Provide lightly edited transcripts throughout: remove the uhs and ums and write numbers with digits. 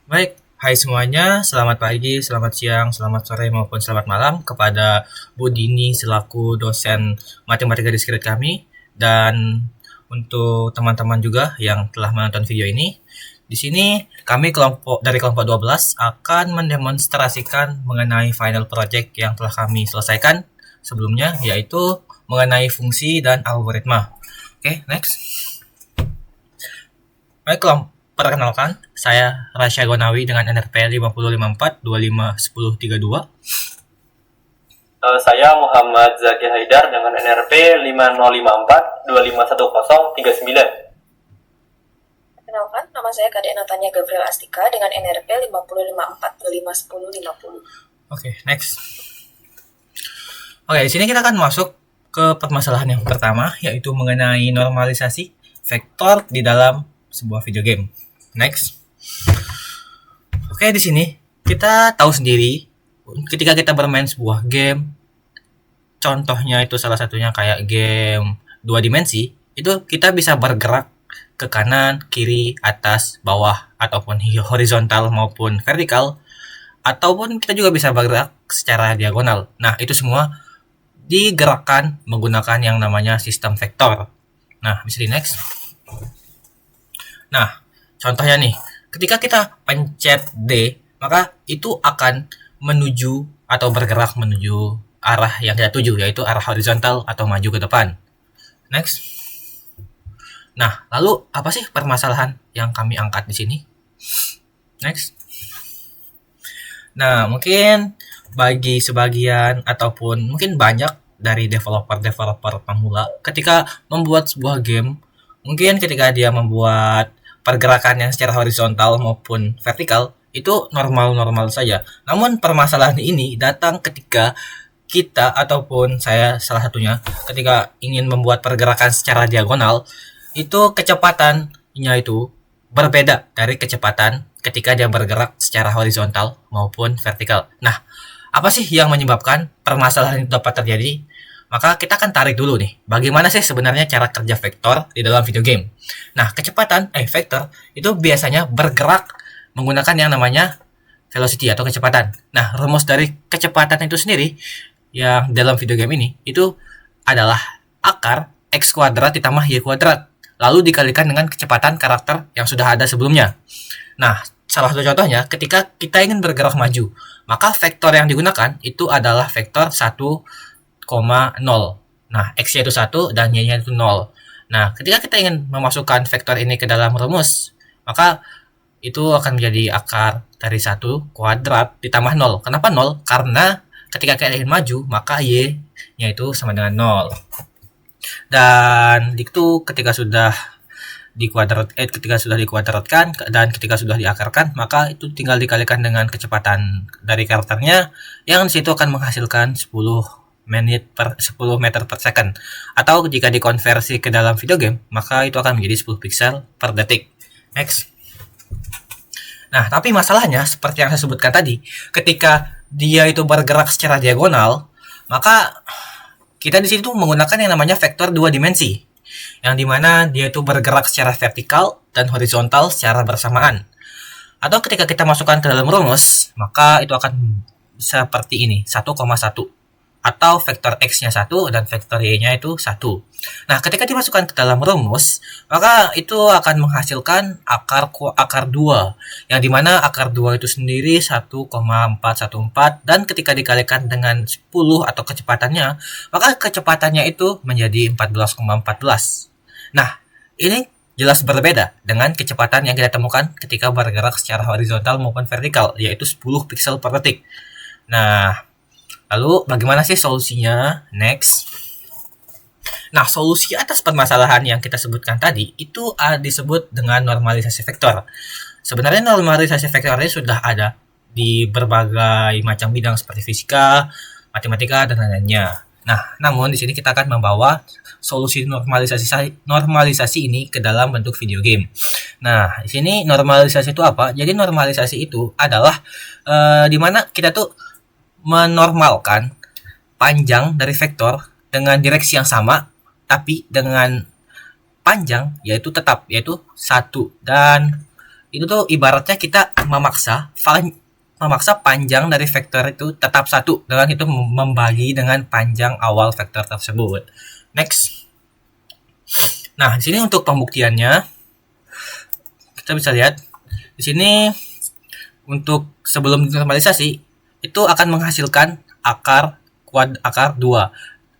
Baik, hai semuanya, selamat pagi, selamat siang, selamat sore maupun selamat malam kepada Bu Dini selaku dosen matematika di Skilled kami dan untuk teman-teman juga yang telah menonton video ini. Di sini kami dari kelompok 12 akan mendemonstrasikan mengenai final project yang telah kami selesaikan sebelumnya, yaitu mengenai fungsi dan algoritma. Oke, next. Baik, perkenalkan, saya Rasya Gonawi dengan NRP 5054251032. Saya Muhammad Zaki Haidar dengan NRP 5054251039. Kenalkan, nama saya Kadek Natanya Gabriel Astika dengan NRP 5054251050. Oke, next. Oke, di sini kita akan masuk ke permasalahan yang pertama, yaitu mengenai normalisasi vektor di dalam sebuah video game. Next. Oke, di sini kita tahu sendiri ketika kita bermain sebuah game, contohnya itu salah satunya kayak game 2 dimensi, itu kita bisa bergerak ke kanan, kiri, atas, bawah, ataupun horizontal maupun vertikal, ataupun kita juga bisa bergerak secara diagonal. Nah, itu semua digerakkan menggunakan yang namanya sistem vektor. Nah, bisa di next. Nah, contohnya nih, ketika kita pencet D, maka itu akan menuju atau bergerak menuju arah yang kita tuju, yaitu arah horizontal atau maju ke depan. Next. Nah, lalu apa sih permasalahan yang kami angkat di sini? Next. Nah, mungkin bagi sebagian ataupun mungkin banyak dari developer pemula ketika membuat sebuah game, mungkin ketika dia membuat pergerakan yang secara horizontal maupun vertikal itu normal-normal saja. Namun permasalahan ini datang ketika kita ataupun saya salah satunya ketika ingin membuat pergerakan secara diagonal, itu kecepatannya itu berbeda dari kecepatan ketika dia bergerak secara horizontal maupun vertikal. Nah, apa sih yang menyebabkan permasalahan itu dapat terjadi? Maka kita akan tarik dulu nih, bagaimana sih sebenarnya cara kerja vektor di dalam video game. Nah, vektor itu biasanya bergerak menggunakan yang namanya velocity atau kecepatan. Nah, rumus dari kecepatan itu sendiri yang dalam video game ini itu adalah akar x kuadrat ditambah y kuadrat, lalu dikalikan dengan kecepatan karakter yang sudah ada sebelumnya. Nah, salah satu contohnya ketika kita ingin bergerak maju, maka vektor yang digunakan itu adalah vektor 1,0. Nah, x-nya itu 1 dan y-nya itu 0. Nah, ketika kita ingin memasukkan vektor ini ke dalam rumus, maka itu akan menjadi akar dari 1 kuadrat ditambah 0. Kenapa 0? Karena ketika kita ingin maju, maka y-nya itu sama dengan 0. Dan itu ketika sudah dikuadratkan dan ketika sudah diakarkan, maka itu tinggal dikalikan dengan kecepatan dari karakternya yang disitu akan menghasilkan 10 meter per second, atau jika dikonversi ke dalam video game maka itu akan menjadi 10 pixel per detik. Next. Nah, tapi masalahnya seperti yang saya sebutkan tadi, ketika dia itu bergerak secara diagonal, maka kita di situ menggunakan yang namanya vektor 2 dimensi, yang dimana dia itu bergerak secara vertikal dan horizontal secara bersamaan. Atau ketika kita masukkan ke dalam rumus, maka itu akan seperti ini, 1,1. Atau vektor x-nya 1 dan vektor y-nya itu 1. Nah, ketika dimasukkan ke dalam rumus, maka itu akan menghasilkan akar 2, yang dimana akar 2 itu sendiri 1,414, dan ketika dikalikan dengan 10 atau kecepatannya, maka kecepatannya itu menjadi 14,14. Nah, ini jelas berbeda dengan kecepatan yang kita temukan ketika bergerak secara horizontal maupun vertikal, yaitu 10 pixel per detik. Nah, lalu bagaimana sih solusinya? Next. Nah, solusi atas permasalahan yang kita sebutkan tadi itu disebut dengan normalisasi vektor. Sebenarnya normalisasi vektor ini sudah ada di berbagai macam bidang seperti fisika, matematika, dan lain-lainnya. Nah, namun di sini kita akan membawa solusi normalisasi ini ke dalam bentuk video game. Nah, di sini normalisasi itu apa? Jadi normalisasi itu adalah di mana kita tuh menormalkan panjang dari vektor dengan direksi yang sama tapi dengan panjang yaitu tetap, yaitu 1, dan itu tuh ibaratnya kita memaksa panjang dari vektor itu tetap satu dengan itu membagi dengan panjang awal vektor tersebut. Next. Nah, di sini untuk pembuktiannya kita bisa lihat di sini untuk sebelum dinormalisasi itu akan menghasilkan akar 2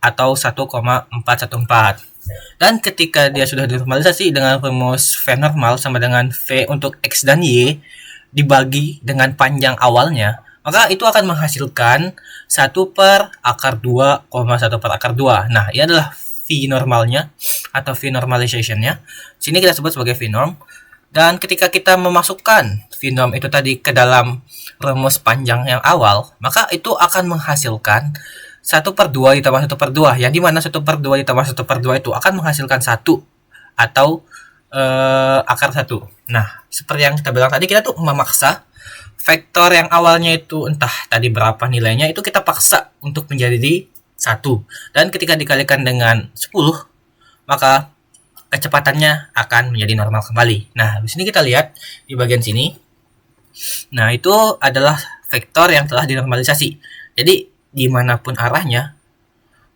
atau 1,414. Dan ketika dia sudah dinormalisasi dengan rumus V normal sama dengan V untuk X dan Y dibagi dengan panjang awalnya, maka itu akan menghasilkan 1 per akar 2, 1 per akar 2. Nah, ini adalah V normalnya atau V normalization-nya. Sini kita sebut sebagai V norm. Dan ketika kita memasukkan V norm itu tadi ke dalam rumus panjang yang awal, maka itu akan menghasilkan 1 per 2 ditambah 1 per 2, yang dimana 1 per 2 ditambah 1 per 2 itu akan menghasilkan 1 atau akar 1. Nah, seperti yang kita bilang tadi, kita tuh memaksa vektor yang awalnya itu entah tadi berapa nilainya, itu kita paksa untuk menjadi 1. Dan ketika dikalikan dengan 10, maka kecepatannya akan menjadi normal kembali. Nah, di sini kita lihat di bagian sini. Nah, itu adalah vektor yang telah dinormalisasi. Jadi, dimanapun arahnya,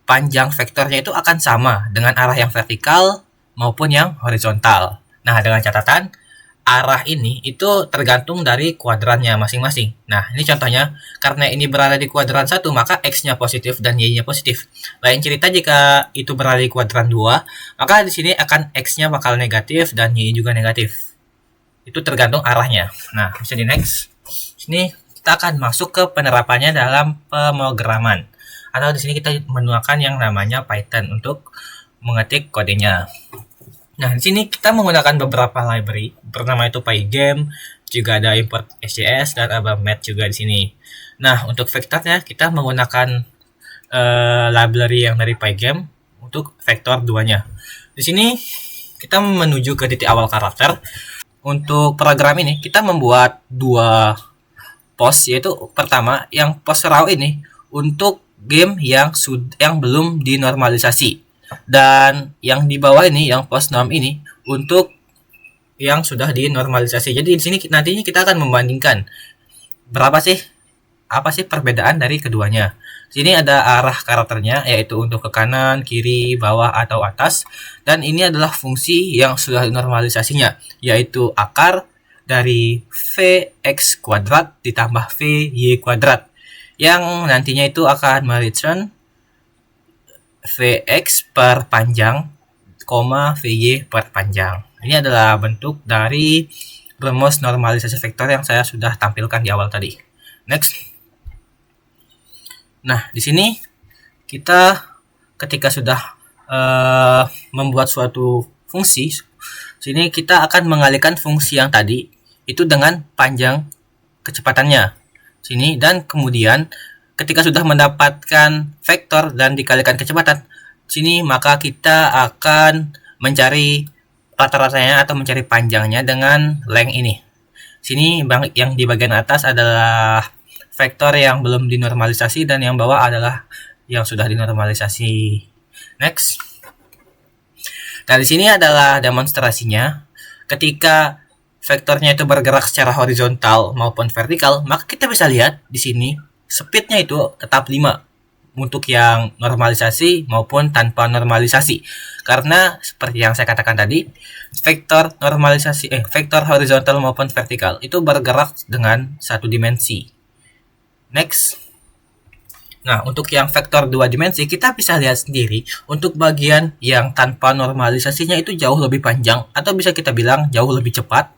panjang vektornya itu akan sama dengan arah yang vertikal maupun yang horizontal. Nah, dengan catatan, arah ini itu tergantung dari kuadrannya masing-masing. Nah, ini contohnya, karena ini berada di kuadran 1, maka X-nya positif dan Y-nya positif. Lain cerita jika itu berada di kuadran 2, maka di sini akan X-nya bakal negatif dan Y juga negatif. Itu tergantung arahnya. Nah, bisa di next. Sini kita akan masuk ke penerapannya dalam pemrograman. Atau di sini kita menggunakan yang namanya Python untuk mengetik kodenya. Nah, di sini kita menggunakan beberapa library, bernama itu Pygame, juga ada import SJS dan ada math juga di sini. Nah, untuk vektornya kita menggunakan library yang dari Pygame untuk vektor 2-nya. Di sini kita menuju ke titik awal karakter. Untuk program ini kita membuat 2 post, yaitu pertama yang post raw ini untuk game yang belum dinormalisasi. Dan yang di bawah ini, yang post norm ini, untuk yang sudah dinormalisasi. Jadi di sini nantinya kita akan membandingkan apa sih perbedaan dari keduanya. Sini ada arah karakternya, yaitu untuk ke kanan, kiri, bawah, atau atas. Dan ini adalah fungsi yang sudah dinormalisasinya, yaitu akar dari Vx kuadrat ditambah Vy kuadrat, yang nantinya itu akan mereturn Vx per panjang, Vy per panjang. Ini adalah bentuk dari rumus normalisasi vektor yang saya sudah tampilkan di awal tadi. Next. Nah, di sini kita ketika sudah membuat suatu fungsi, sini kita akan mengalihkan fungsi yang tadi itu dengan panjang kecepatannya. Sini, dan kemudian ketika sudah mendapatkan vektor dan dikalikan kecepatan sini, maka kita akan mencari rata-ratanya atau mencari panjangnya dengan length ini. Sini yang di bagian atas adalah vektor yang belum dinormalisasi dan yang bawah adalah yang sudah dinormalisasi. Next. Nah, di sini adalah demonstrasinya. Ketika vektornya itu bergerak secara horizontal maupun vertikal, maka kita bisa lihat di sini speednya itu tetap 5 untuk yang normalisasi maupun tanpa normalisasi. Karena seperti yang saya katakan tadi, vektor horizontal maupun vertikal itu bergerak dengan satu dimensi. Next. Nah, untuk yang vektor 2 dimensi kita bisa lihat sendiri, untuk bagian yang tanpa normalisasinya itu jauh lebih panjang atau bisa kita bilang jauh lebih cepat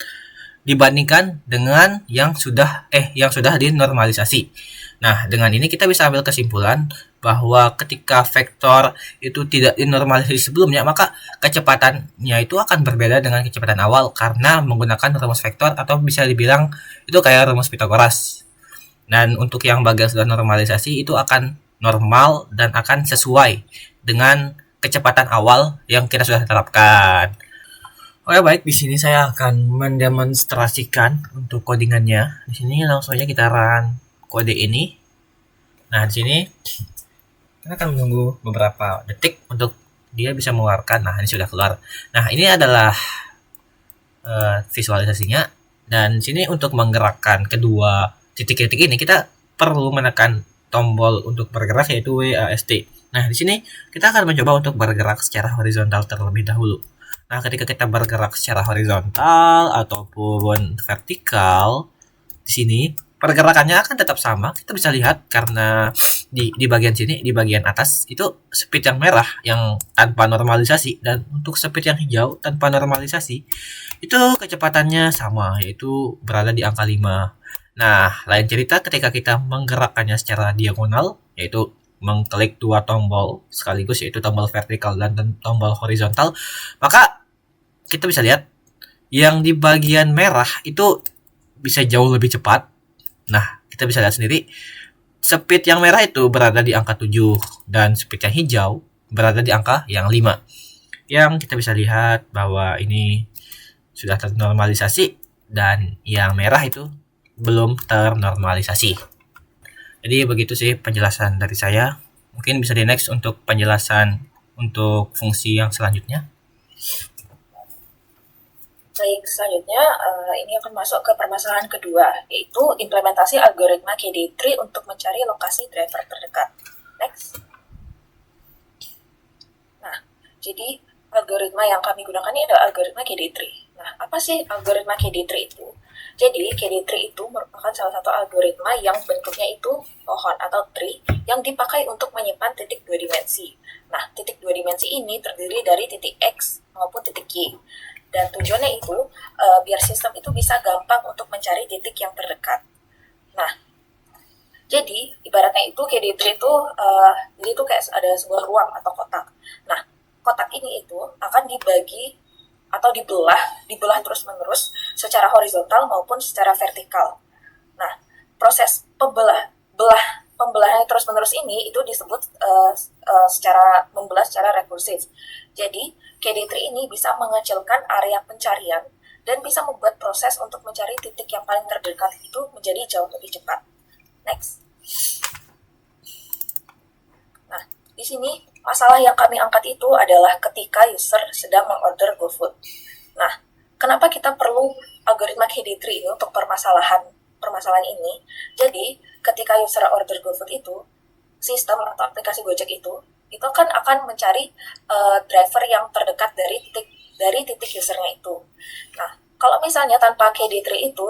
dibandingkan dengan yang sudah dinormalisasi. Nah, dengan ini kita bisa ambil kesimpulan bahwa ketika vektor itu tidak dinormalisasi sebelumnya, maka kecepatannya itu akan berbeda dengan kecepatan awal karena menggunakan rumus vektor, atau bisa dibilang itu kayak rumus Pythagoras. Dan untuk yang bagian sudah normalisasi itu akan normal dan akan sesuai dengan kecepatan awal yang kita sudah terapkan. Oke, baik, di sini saya akan mendemonstrasikan untuk codingannya. Di sini langsung aja kita run kode ini. Nah, di sini kita akan menunggu beberapa detik untuk dia bisa mengeluarkan. Nah, ini sudah keluar. Nah, ini adalah visualisasinya. Dan sini untuk menggerakkan kedua titik-titik ini kita perlu menekan tombol untuk bergerak yaitu WASD. Nah, di sini kita akan mencoba untuk bergerak secara horizontal terlebih dahulu. Nah, ketika kita bergerak secara horizontal ataupun vertikal, di sini pergerakannya akan tetap sama. Kita bisa lihat karena di bagian sini, di bagian atas itu speed yang merah yang tanpa normalisasi, dan untuk speed yang hijau tanpa normalisasi itu kecepatannya sama, yaitu berada di angka 5. Nah, lain cerita ketika kita menggerakkannya secara diagonal, yaitu mengklik dua tombol sekaligus, yaitu tombol vertikal dan tombol horizontal, maka kita bisa lihat yang di bagian merah itu bisa jauh lebih cepat. Nah, kita bisa lihat sendiri speed yang merah itu berada di angka 7 dan speed yang hijau berada di angka yang 5. Yang kita bisa lihat bahwa ini sudah ternormalisasi dan yang merah itu belum ternormalisasi. Jadi begitu sih penjelasan dari saya. Mungkin bisa di next untuk penjelasan untuk fungsi yang selanjutnya. Baik, selanjutnya ini akan masuk ke permasalahan kedua, yaitu implementasi algoritma KD-tree untuk mencari lokasi driver terdekat. Next. Nah, jadi algoritma yang kami gunakan ini adalah algoritma KD-tree. Nah, apa sih algoritma KD-tree itu? Jadi, KD-tree itu merupakan salah satu algoritma yang bentuknya itu pohon atau tree yang dipakai untuk menyimpan titik dua dimensi. Nah, titik dua dimensi ini terdiri dari titik X maupun titik Y. Dan tujuannya itu biar sistem itu bisa gampang untuk mencari titik yang terdekat. Nah, jadi ibaratnya itu KD-tree itu jadi itu kayak ada sebuah ruang atau kotak. Nah, kotak ini itu akan dibagi atau dibelah terus-menerus secara horizontal maupun secara vertikal. Nah, proses pembelahan terus-menerus ini itu disebut secara membelah secara rekursif. Jadi, KD-tree ini bisa mengecilkan area pencarian dan bisa membuat proses untuk mencari titik yang paling terdekat itu menjadi jauh lebih cepat. Next. Nah, di sini masalah yang kami angkat itu adalah ketika user sedang mengorder GoFood. Nah, kenapa kita perlu algoritma KD-tree ini untuk permasalahan ini? Jadi, ketika user order GoFood itu, sistem atau aplikasi Gojek itu kan akan mencari driver yang terdekat dari titik usernya itu. Nah, kalau misalnya tanpa KD-tree itu,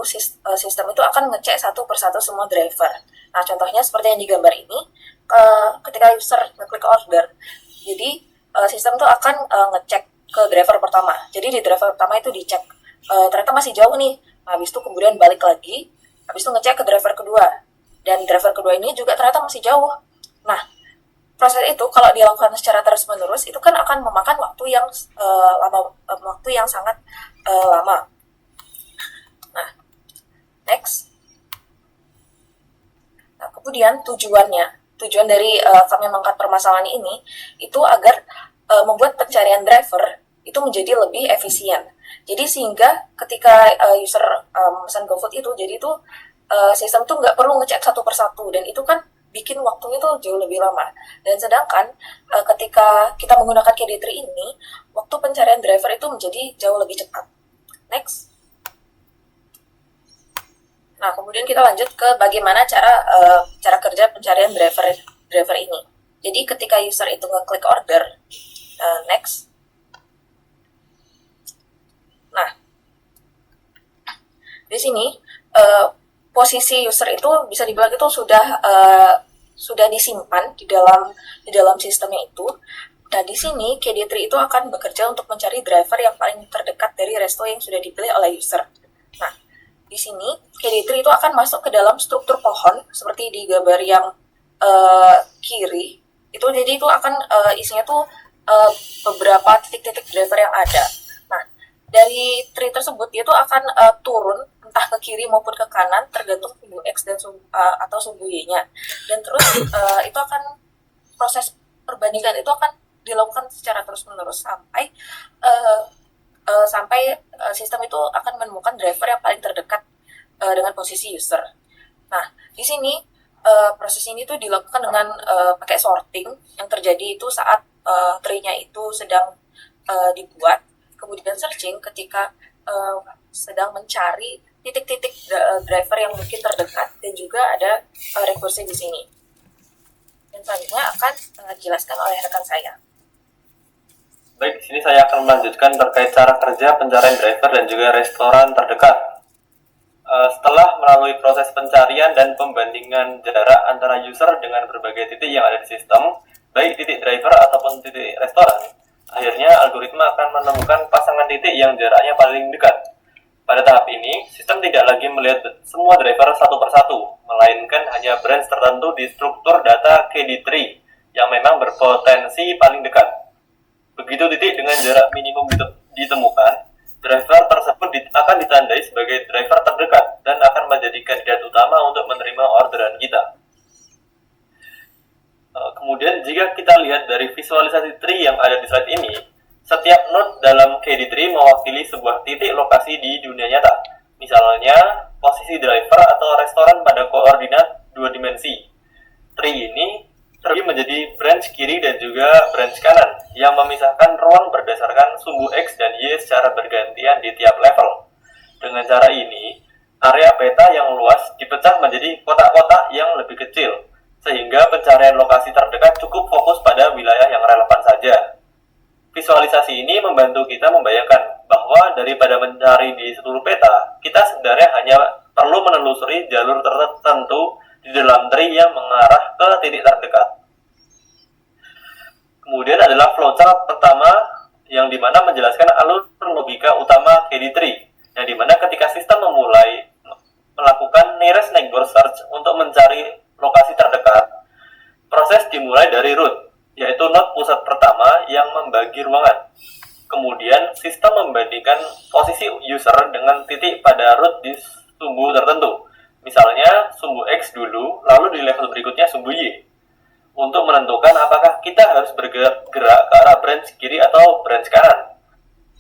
sistem itu akan ngecek satu persatu semua driver. Nah, contohnya seperti yang digambar ini, ketika user ngeklik order, jadi sistem itu akan ngecek ke driver pertama. Jadi di driver pertama itu dicek, ternyata masih jauh nih. Nah, habis itu kemudian balik lagi, habis itu ngecek ke driver kedua. Dan driver kedua ini juga ternyata masih jauh. Nah, proses itu kalau dilakukan secara terus-menerus itu kan akan memakan waktu yang sangat lama. Nah, next. Nah, kemudian tujuan dari kami mengangkat permasalahan ini itu agar membuat pencarian driver itu menjadi lebih efisien. Jadi sehingga ketika user memesan GoFood itu, jadi itu sistem tuh nggak perlu ngecek satu persatu, dan itu kan bikin waktunya tuh jauh lebih lama. Dan sedangkan ketika kita menggunakan KD-tree ini, waktu pencarian driver itu menjadi jauh lebih cepat. Next. Nah, kemudian kita lanjut ke bagaimana cara kerja pencarian driver ini. Jadi ketika user itu ngeklik order, next. Nah, di sini posisi user itu bisa dibilang itu sudah disimpan di dalam sistemnya itu. Nah, di sini KD-tree itu akan bekerja untuk mencari driver yang paling terdekat dari resto yang sudah dipilih oleh user. Nah, di sini KD-tree itu akan masuk ke dalam struktur pohon seperti di gambar yang kiri. Itu jadi itu akan isinya tuh beberapa titik-titik driver yang ada. Nah, dari tree tersebut dia tuh akan turun entah ke kiri maupun ke kanan tergantung sumbu X dan atau sumbu Y-nya. Dan terus itu akan proses perbandingan itu akan dilakukan secara terus-menerus sampai sistem itu akan menemukan driver yang paling terdekat dengan posisi user. Nah, di sini proses ini tuh dilakukan dengan pakai sorting yang terjadi itu saat tree-nya itu sedang dibuat, kemudian searching ketika sedang mencari titik-titik driver yang mungkin terdekat, dan juga ada rekursi di sini. Dan selanjutnya akan dijelaskan oleh rekan saya. Baik, di sini saya akan melanjutkan terkait cara kerja pencarian driver dan juga restoran terdekat. Setelah melalui proses pencarian dan pembandingan jarak antara user dengan berbagai titik yang ada di sistem, baik titik driver ataupun titik restoran, akhirnya algoritma akan menemukan pasangan titik yang jaraknya paling dekat. Pada tahap ini, sistem tidak lagi melihat semua driver satu persatu, melainkan hanya branch tertentu di struktur data KD tree yang memang berpotensi paling dekat. Begitu titik dengan jarak minimum ditemukan, driver tersebut akan ditandai sebagai driver terdekat dan akan menjadi kandidat utama untuk menerima orderan kita. Kemudian jika kita lihat dari visualisasi tree yang ada di slide ini, setiap node dalam KD tree mewakili sebuah titik lokasi di dunia nyata. Misalnya, posisi driver atau restoran pada koordinat 2 dimensi. Tree ini terbagi menjadi branch kiri dan juga branch kanan yang memisahkan ruang berdasarkan sumbu X dan Y secara bergantian di tiap level. Dengan cara ini, area peta yang luas dipecah menjadi kotak-kotak yang lebih kecil, sehingga pencarian lokasi terdekat cukup fokus pada wilayah yang relevan saja. Visualisasi ini membantu kita membayangkan bahwa daripada mencari di seluruh peta, kita sebenarnya hanya perlu menelusuri jalur tertentu di dalam tree yang mengarah ke titik terdekat. Kemudian adalah flowchart pertama yang dimana menjelaskan alur logika utama KD tree, yang dimana ketika sistem memulai melakukan nearest neighbor search untuk mencari lokasi terdekat, proses dimulai dari root, yaitu node pusat pertama yang membagi ruangan. Kemudian sistem membandingkan posisi user dengan titik pada root di sumbu tertentu. Misalnya sumbu X dulu, lalu di level berikutnya sumbu Y, untuk menentukan apakah kita harus bergerak ke arah branch kiri atau branch kanan.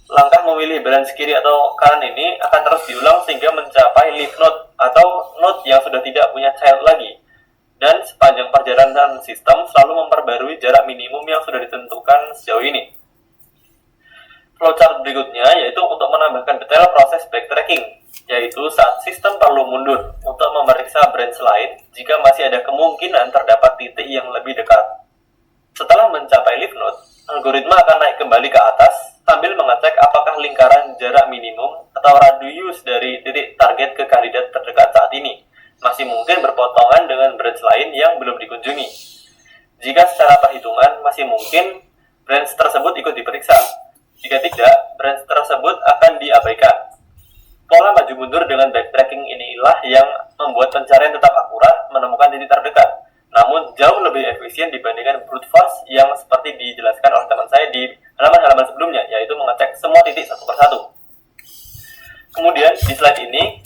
Langkah memilih branch kiri atau kanan ini akan terus diulang sehingga mencapai leaf node atau node yang sudah tidak punya child lagi. Dan sepanjang perjalanan sistem selalu memperbarui jarak minimum yang sudah ditentukan sejauh ini. Flowchart berikutnya yaitu untuk menambahkan detail proses backtracking, yaitu saat sistem perlu mundur untuk memeriksa branch lain jika masih ada kemungkinan terdapat titik yang lebih dekat. Setelah mencapai leaf node, algoritma akan naik kembali ke atas sambil mengecek apakah lingkaran jarak minimum atau radius dari titik target ke kandidat terdekat saat ini masih mungkin berpotongan dengan branch lain yang belum dikunjungi. Jika secara perhitungan masih mungkin, branch tersebut ikut diperiksa. Jika tidak, branch tersebut akan diabaikan. Pola maju mundur dengan backtracking inilah yang membuat pencarian tetap akurat menemukan titik terdekat, namun jauh lebih efisien dibandingkan brute force yang seperti dijelaskan oleh teman saya di halaman-halaman sebelumnya, yaitu mengecek semua titik satu persatu. Kemudian di slide ini,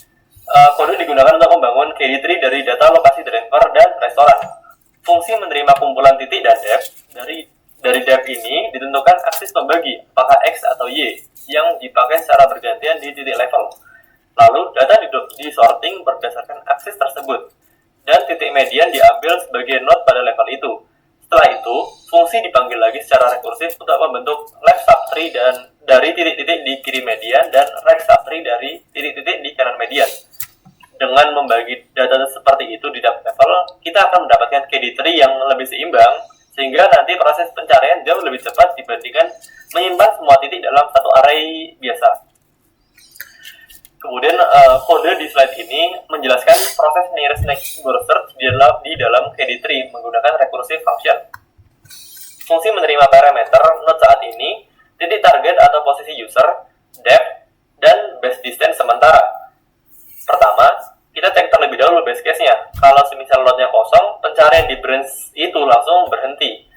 kode digunakan untuk membangun KD tree dari data lokasi driver dan restoran. Fungsi menerima kumpulan titik dan depth dari depth ini ditentukan aksis pembagi, apakah X atau Y, yang dipakai secara bergantian di titik level. Lalu data disorting berdasarkan aksis tersebut, dan titik median diambil sebagai node pada level itu. Setelah itu, fungsi dipanggil lagi secara rekursif untuk membentuk left subtree dan dari titik-titik di kiri median dan right subtree dari titik-titik di kanan median. Dengan membagi data seperti itu di level, kita akan mendapatkan KD tree yang lebih seimbang, sehingga nanti proses pencarian jauh lebih cepat dibandingkan menyimpan semua titik dalam satu array biasa. Kemudian kode di slide ini menjelaskan proses nearest neighbor search di dalam KD tree menggunakan recursive function. Fungsi menerima parameter node saat ini, titik target atau posisi user, depth, dan base distance sementara. Pertama, kita cek terlebih dahulu base case-nya. Kalau semisal node-nya kosong, pencarian di branch itu langsung berhenti.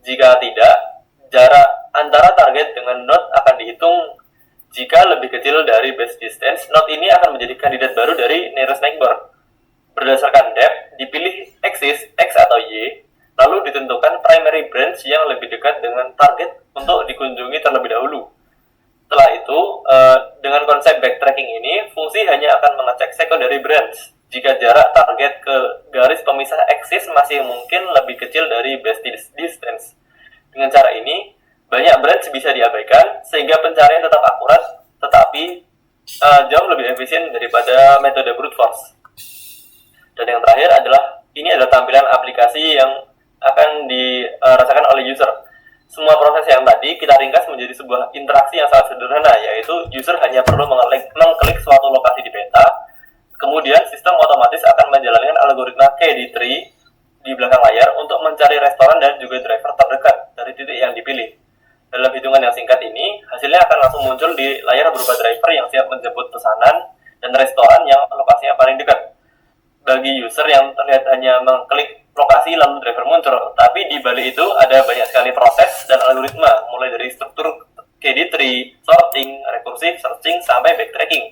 Jika tidak, jarak antara target dengan node akan dihitung. Jika lebih kecil dari base distance, node ini akan menjadi kandidat baru dari nearest neighbor. Berdasarkan depth, dipilih axis X atau Y, lalu ditentukan primary branch yang lebih dekat dengan target untuk dikunjungi terlebih dahulu. Setelah itu, dengan konsep backtracking ini, fungsi hanya akan mengecek secondary branch jika jarak target ke garis pemisah axis masih mungkin lebih kecil dari base distance. Dengan cara ini, banyak branch bisa diabaikan sehingga pencarian tetap akurat, tetapi jauh lebih efisien daripada metode brute force. Dan yang terakhir adalah ini adalah tampilan aplikasi yang akan dirasakan oleh user. Semua proses yang tadi kita ringkas menjadi sebuah interaksi yang sangat sederhana, yaitu user hanya perlu mengklik suatu lokasi di peta, kemudian sistem otomatis akan menjalankan algoritma KD tree di belakang layar untuk mencari restoran dan juga driver terdekat dari titik yang dipilih. Dalam hitungan yang singkat ini, hasilnya akan langsung muncul di layar berupa driver yang siap menjemput pesanan dan restoran yang lokasinya paling dekat. Bagi user yang terlihat hanya mengklik lokasi lalu driver muncul, tapi di balik itu ada banyak sekali proses dan algoritma, mulai dari struktur KD tree, sorting, recursive searching, sampai backtracking,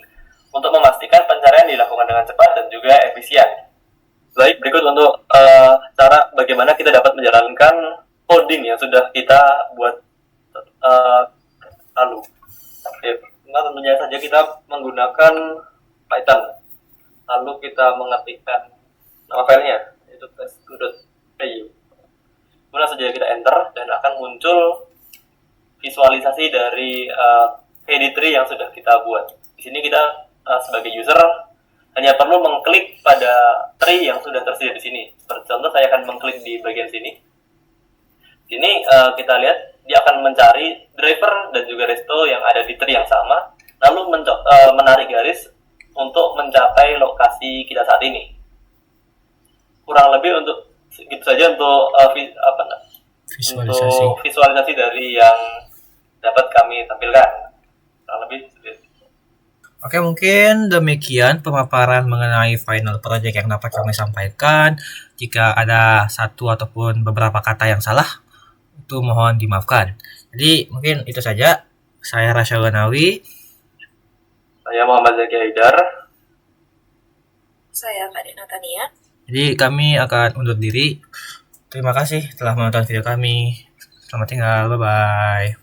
untuk memastikan pencarian dilakukan dengan cepat dan juga efisien. Baik, berikut untuk cara bagaimana kita dapat menjalankan coding yang sudah kita buat lalu. Nah, tentunya saja kita menggunakan Python. Lalu kita mengetikkan nama filenya, yaitu test2.py. Kemudian saja kita enter dan akan muncul visualisasi dari KD tree yang sudah kita buat. Di sini kita sebagai user hanya perlu mengklik pada tree yang sudah tersedia di sini. Seperti contoh, saya akan mengklik di bagian sini. Sini kita lihat dia akan mencari driver dan juga resto yang ada di tree yang sama, lalu menarik garis untuk mencapai lokasi kita saat ini. Kurang lebih untuk gitu saja untuk visualisasi dari yang dapat kami tampilkan. Kurang lebih seperti itu. Oke, mungkin demikian pemaparan mengenai final project yang dapat kami sampaikan. Jika ada satu ataupun beberapa kata yang salah, itu mohon dimaafkan. Jadi mungkin itu saja. Saya Rasya Ganawi. Saya Muhammad Zaki Haidar. Saya Kak Dena Tania. Jadi kami akan undur diri. Terima kasih telah menonton video kami. Selamat tinggal. Bye-bye.